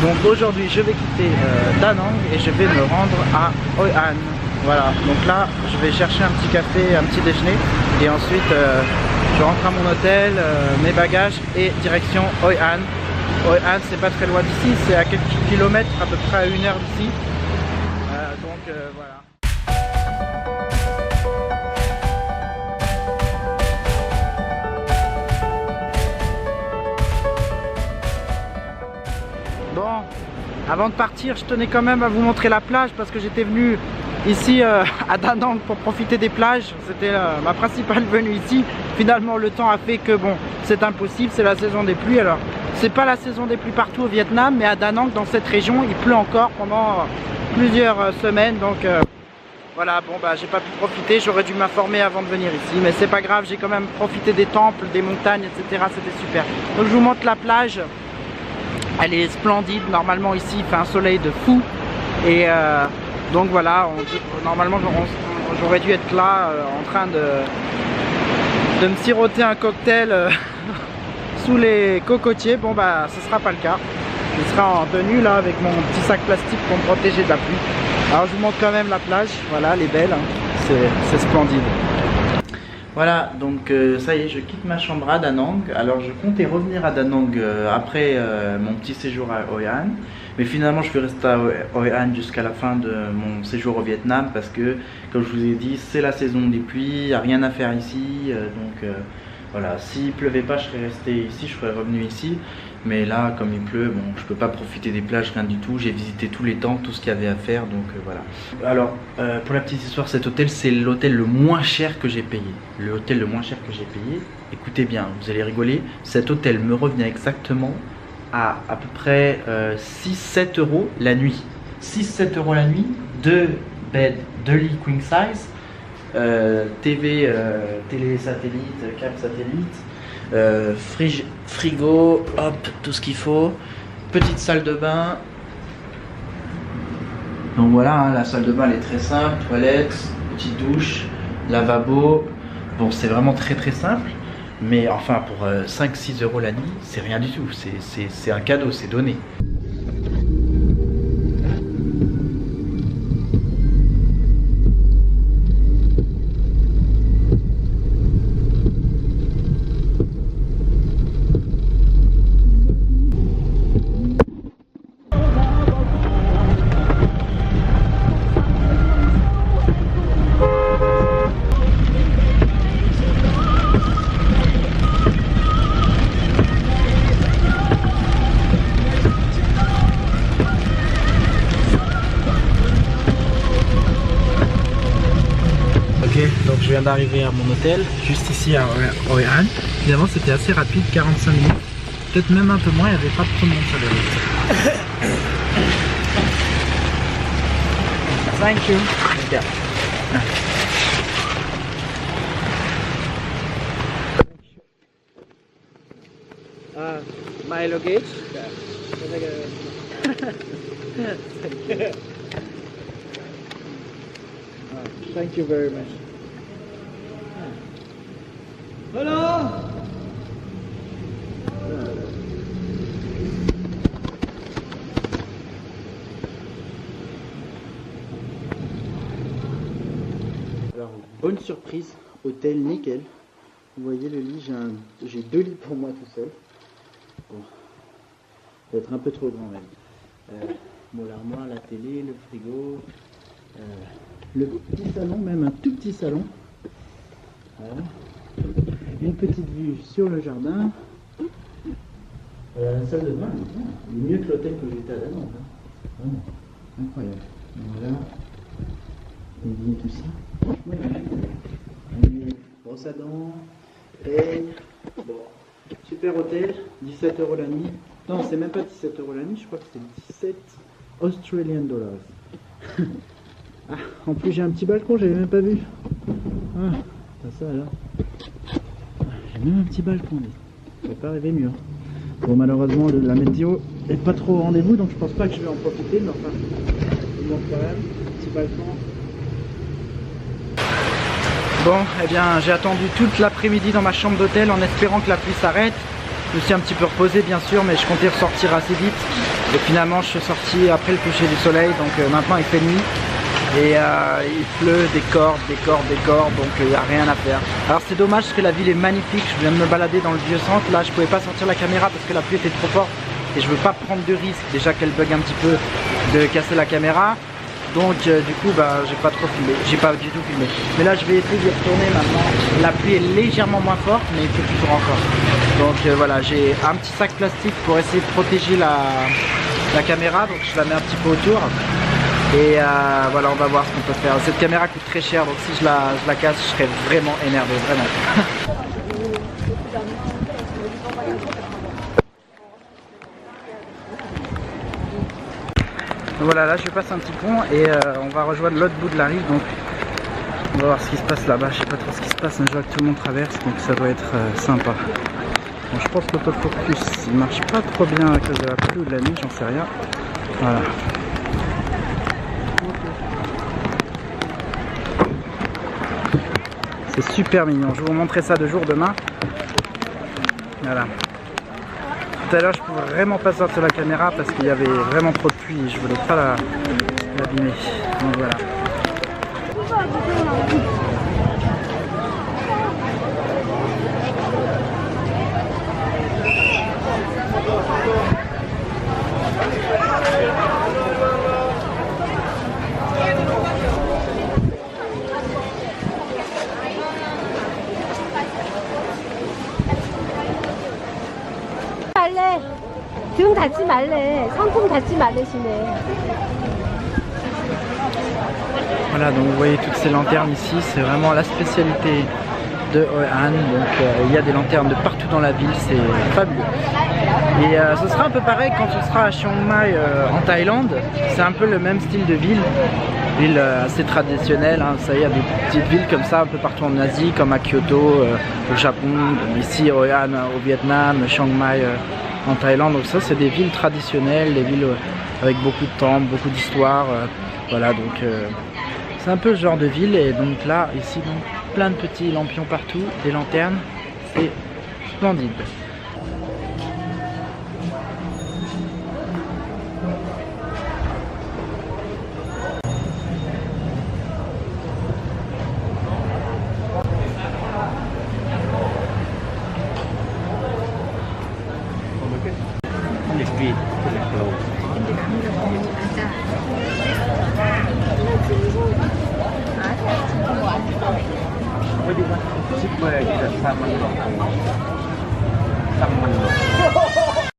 Donc aujourd'hui je vais quitter Da Nang et je vais me rendre à Hoi An. Voilà, donc là je vais chercher un petit café, un petit déjeuner et ensuite je rentre à mon hôtel, mes bagages et direction Hoi An. Hoi An c'est pas très loin d'ici, c'est à quelques kilomètres, à peu près à 1 heure d'ici. Voilà. Bon, avant de partir, je tenais quand même à vous montrer la plage parce que j'étais venu ici à Da Nang pour profiter des plages. C'était ma principale venue ici. Finalement, le temps a fait que bon, c'est impossible, c'est la saison des pluies. Alors, c'est pas la saison des pluies partout au Vietnam, mais à Da Nang, dans cette région, il pleut encore pendant plusieurs semaines. Donc voilà, bon bah j'ai pas pu profiter. J'aurais dû m'informer avant de venir ici, mais c'est pas grave. J'ai quand même profité des temples, des montagnes, etc. C'était super. Donc je vous montre la plage. Elle est splendide, normalement ici il fait un soleil de fou et donc voilà, normalement j'aurais dû être là en train de me siroter un cocktail sous les cocotiers. Bon bah ce sera pas le cas, je serai en tenue là avec mon petit sac plastique pour me protéger de la pluie. Alors je vous montre quand même la plage, voilà elle est belle, hein. C'est splendide. Voilà, donc ça y est, je quitte ma chambre à Da Nang. Alors je comptais revenir à Da Nang après mon petit séjour à Hoi An. Mais finalement je vais rester à Hoi An jusqu'à la fin de mon séjour au Vietnam parce que, comme je vous ai dit, c'est la saison des pluies, il n'y a rien à faire ici. Voilà, s'il pleuvait pas, je serais resté ici, je serais revenu ici. Mais là, comme il pleut, bon, je peux pas profiter des plages, rien du tout. J'ai visité tous les temples, tout ce qu'il y avait à faire, donc voilà. Alors, pour la petite histoire, cet hôtel, c'est l'hôtel le moins cher que j'ai payé. Le hôtel le moins cher que j'ai payé. Écoutez bien, vous allez rigoler. Cet hôtel me revient exactement à peu près 6-7 euros la nuit. 6-7 euros la nuit, 2 beds, 2 lits queen size. TV, télé satellite, câble satellite, frigo, hop, tout ce qu'il faut, petite salle de bain. Donc voilà, hein, la salle de bain elle est très simple, toilette, petite douche, lavabo. Bon, c'est vraiment très simple, mais enfin pour 5-6 euros la nuit, c'est rien du tout, c'est un cadeau, c'est donné. Donc je viens d'arriver à mon hôtel, juste ici à Hoi An. Finalement c'était assez rapide, 45 minutes, peut-être même un peu moins, il n'y avait pas trop de monde sur les routes. Thank you. Yeah. My luggage. Thank you very much. Hello. Alors, bonne surprise, hôtel nickel. Vous voyez le lit, j'ai 2 lits pour moi tout seul. Bon, ça va être un peu trop grand même. Bon, l'armoire, la télé, le frigo, le petit salon, même un tout petit salon. Voilà. Une petite vue sur le jardin. La salle de bain, elle est mieux que l'hôtel que j'étais à Da Nang. Vraiment, incroyable. Voilà. On dit tout ça. Voilà. Brosse à dents. Et bon, super hôtel, 17 euros la nuit. Non, c'est même pas 17 euros la nuit, je crois que c'est 17 Australian dollars. Ah, en plus j'ai un petit balcon, j'avais même pas vu. Ah, ça là. J'ai même un petit balcon, ça peut pas rêver mieux. Bon, malheureusement la météo est pas trop au rendez-vous, donc je pense pas que je vais en profiter, mais enfin, je vous montre quand même, petit balcon. Bon, eh bien j'ai attendu toute l'après-midi dans ma chambre d'hôtel en espérant que la pluie s'arrête. Je me suis un petit peu reposé bien sûr, mais je comptais ressortir assez vite. Et finalement je suis sorti après le coucher du soleil, donc maintenant il fait nuit. Et il pleut, des cordes, donc il n'y a rien à faire. Alors c'est dommage parce que la ville est magnifique, je viens de me balader dans le vieux centre, là je pouvais pas sortir la caméra parce que la pluie était trop forte et je veux pas prendre de risque, déjà qu'elle bug un petit peu de casser la caméra. Donc du coup bah j'ai pas trop filmé, j'ai pas du tout filmé. Mais là je vais essayer d'y retourner maintenant. La pluie est légèrement moins forte mais il fait toujours encore. Donc voilà, j'ai un petit sac plastique pour essayer de protéger la caméra, donc je la mets un petit peu autour. Et voilà, on va voir ce qu'on peut faire. Cette caméra coûte très cher, donc si je la casse, je serais vraiment énervé, vraiment. Voilà, là je passe un petit pont et on va rejoindre l'autre bout de la rive, donc on va voir ce qui se passe là-bas. Je sais pas trop ce qui se passe, mais je vois que tout le monde traverse, donc ça doit être sympa. Bon, je pense que l'autofocus il marche pas trop bien à cause de la pluie ou de la nuit, j'en sais rien. Voilà. C'est super mignon, je vais vous montrer ça de jour demain. Voilà. Tout à l'heure je pouvais vraiment pas sortir la caméra parce qu'il y avait vraiment trop de pluie et je voulais pas l'abîmer. Donc voilà. 등 닫지 말래. 상품 닫지 말래시네. Voilà, donc vous voyez toutes ces lanternes ici, c'est vraiment la spécialité de Hoi An. Donc il y a des lanternes de partout dans la ville, c'est fabuleux. Et ce sera un peu pareil quand on sera à Chiang Mai en Thaïlande. C'est un peu le même style de ville assez traditionnelle, hein. Ça y est, il y a des petites villes comme ça un peu partout en Asie, comme à Kyoto au Japon, ici Hoi An au Vietnam, Chiang Mai en Thaïlande. Donc ça c'est des villes traditionnelles, des villes avec beaucoup de temples, beaucoup d'histoire. Voilà, donc c'est un peu ce genre de ville. Et donc là, ici, donc, plein de petits lampions partout, des lanternes, c'est splendide. Shipper kita sama